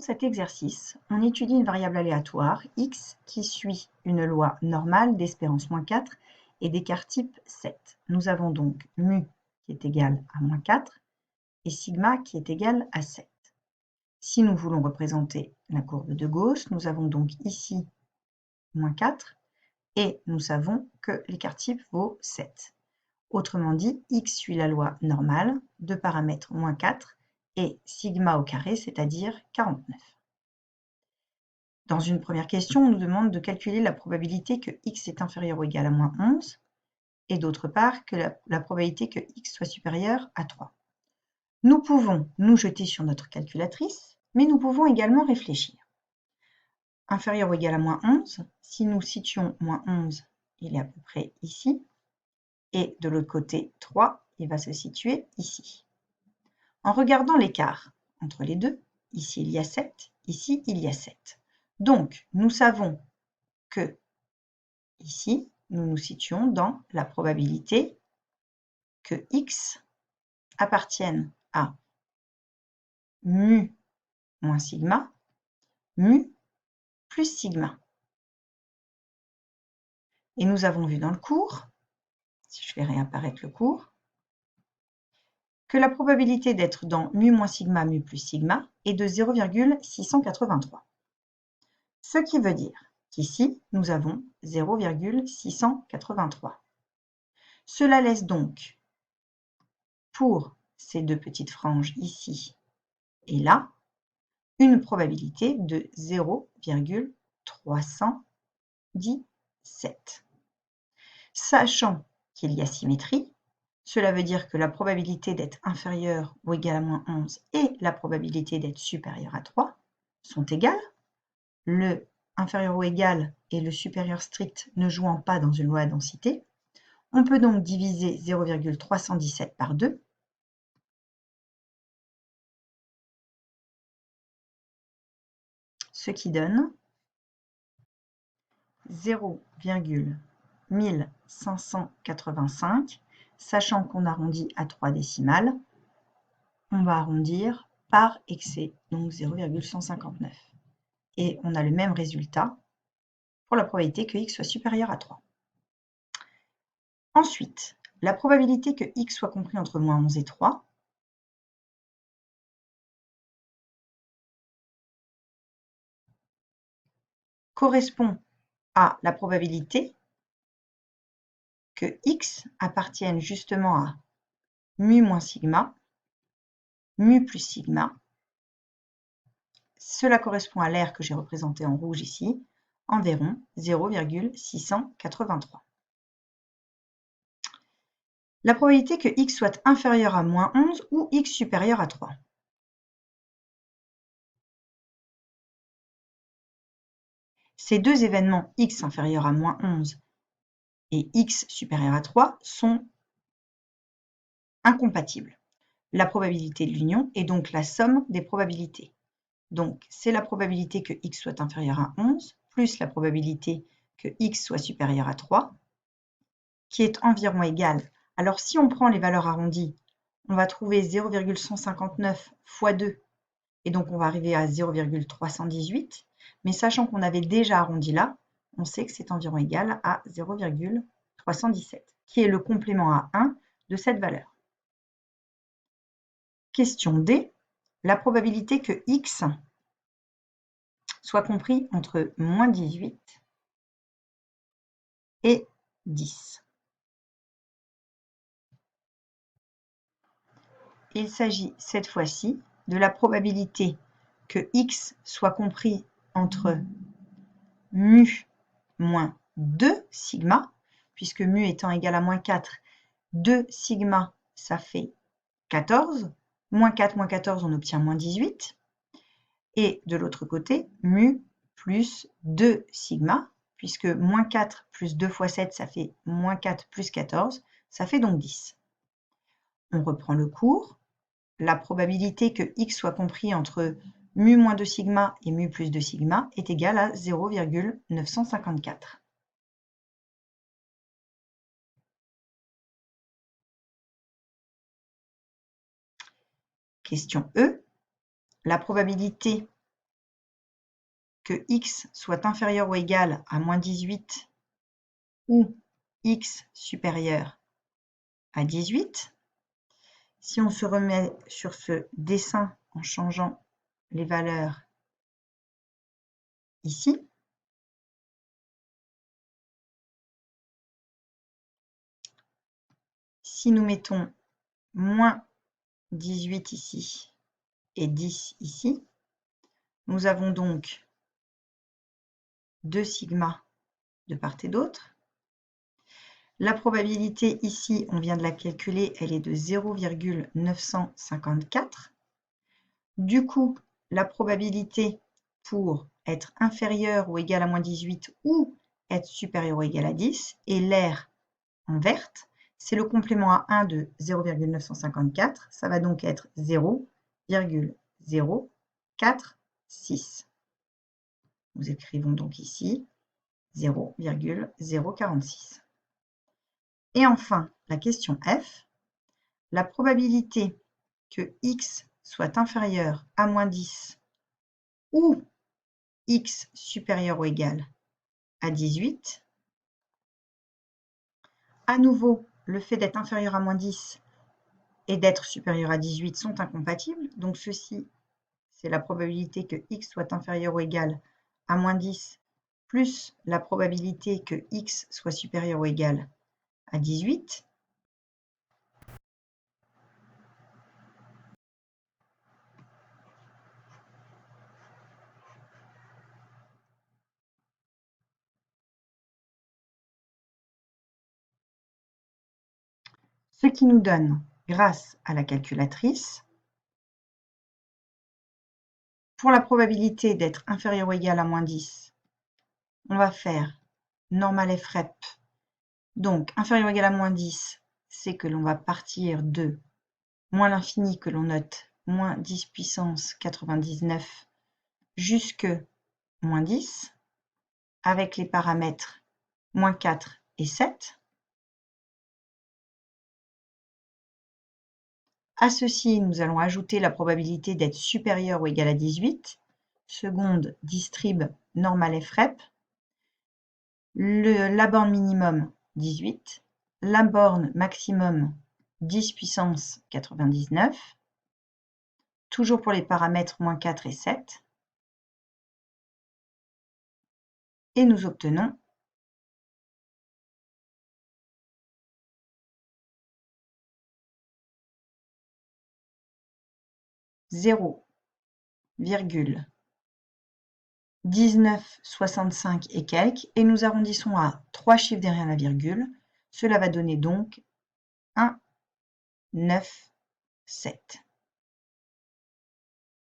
cet exercice, on étudie une variable aléatoire, x, qui suit une loi normale d'espérance moins 4 et d'écart type 7. Nous avons donc mu qui est égal à moins 4 et sigma qui est égal à 7. Si nous voulons représenter la courbe de Gauss, nous avons donc ici moins 4 et nous savons que l'écart type vaut 7. Autrement dit, x suit la loi normale de paramètre moins 4 et sigma au carré, c'est-à-dire 49. Dans une première question, on nous demande de calculer la probabilité que x est inférieur ou égal à moins 11 et d'autre part que la probabilité que x soit supérieur à 3. Nous pouvons nous jeter sur notre calculatrice, mais nous pouvons également réfléchir. Inférieur ou égal à moins 11, si nous situons moins 11, il est à peu près ici, et de l'autre côté 3, il va se situer ici. En regardant l'écart entre les deux, ici il y a 7, ici il y a 7. Donc, nous savons que ici, nous nous situons dans la probabilité que x appartienne à mu moins sigma, mu plus sigma. Et nous avons vu dans le cours, si je fais réapparaître le cours, que la probabilité d'être dans mu moins sigma, mu plus sigma est de 0,683. Ce qui veut dire qu'ici, nous avons 0,683. Cela laisse donc, pour ces deux petites franges ici et là, une probabilité de 0,317. Sachant qu'il y a symétrie, cela veut dire que la probabilité d'être inférieure ou égale à moins 11 et la probabilité d'être supérieure à 3 sont égales. Le inférieur ou égal et le supérieur strict ne jouant pas dans une loi à densité, on peut donc diviser 0,317 par 2, ce qui donne 0,1585, sachant qu'on arrondit à 3 décimales, on va arrondir par excès, donc 0,159. Et on a le même résultat pour la probabilité que x soit supérieur à 3. Ensuite, la probabilité que x soit compris entre moins 11 et 3 correspond à la probabilité que x appartienne justement à mu moins sigma, mu plus sigma. Cela correspond à l'aire que j'ai représentée en rouge ici, environ 0,683. La probabilité que x soit inférieur à moins 11 ou x supérieur à 3. Ces deux événements x inférieur à moins 11 et x supérieur à 3 sont incompatibles. La probabilité de l'union est donc la somme des probabilités. Donc, c'est la probabilité que x soit inférieur à 11 plus la probabilité que x soit supérieur à 3 qui est environ égale. Alors, si on prend les valeurs arrondies, on va trouver 0,159 fois 2 et donc on va arriver à 0,318. Mais sachant qu'on avait déjà arrondi là, on sait que c'est environ égal à 0,317, qui est le complément à 1 de cette valeur. Question D. La probabilité que x soit compris entre moins 18 et 10. Il s'agit cette fois-ci de la probabilité que x soit compris entre mu moins 2 sigma, puisque mu étant égal à moins 4, 2 sigma, ça fait 14. Moins 4, moins 14, on obtient moins 18. Et de l'autre côté, mu plus 2 sigma, puisque moins 4 plus 2 fois 7, ça fait moins 4 plus 14, ça fait donc 10. On reprend le cours. La probabilité que x soit compris entre mu moins 2 sigma et mu plus 2 sigma est égale à 0,954. Question E. La probabilité que x soit inférieur ou égal à moins 18 ou x supérieur à 18. Si on se remet sur ce dessin en changeant les valeurs ici, si nous mettons moins 18 ici et 10 ici, nous avons donc 2 sigma de part et d'autre. La probabilité ici, on vient de la calculer, elle est de 0,954. Du coup, la probabilité pour être inférieur ou égal à moins 18 ou être supérieur ou égal à 10, et l'air en verte, c'est le complément à 1 de 0,954. Ça va donc être 0,046. Nous écrivons donc ici 0,046. Et enfin, la question F, la probabilité que x soit inférieur à moins 10 ou x supérieur ou égal à 18. À nouveau, le fait d'être inférieur à moins 10 et d'être supérieur à 18 sont incompatibles. Donc ceci, c'est la probabilité que x soit inférieur ou égal à moins 10 plus la probabilité que x soit supérieur ou égal à 18. Ce qui nous donne, grâce à la calculatrice, pour la probabilité d'être inférieur ou égal à moins 10, on va faire normal FREP. Donc, inférieur ou égal à moins 10, c'est que l'on va partir de moins l'infini que l'on note, moins 10 puissance 99 jusque moins 10, avec les paramètres moins 4 et 7. À ceci, nous allons ajouter la probabilité d'être supérieur ou égal à 18, seconde distrib normal FREP, la borne minimum 18, la borne maximum 10 puissance 99, toujours pour les paramètres moins 4 et 7, et nous obtenons zéro virgule 1965 et quelques, et nous arrondissons à 3 chiffres derrière la virgule. Cela va donner donc 1, 9, 7.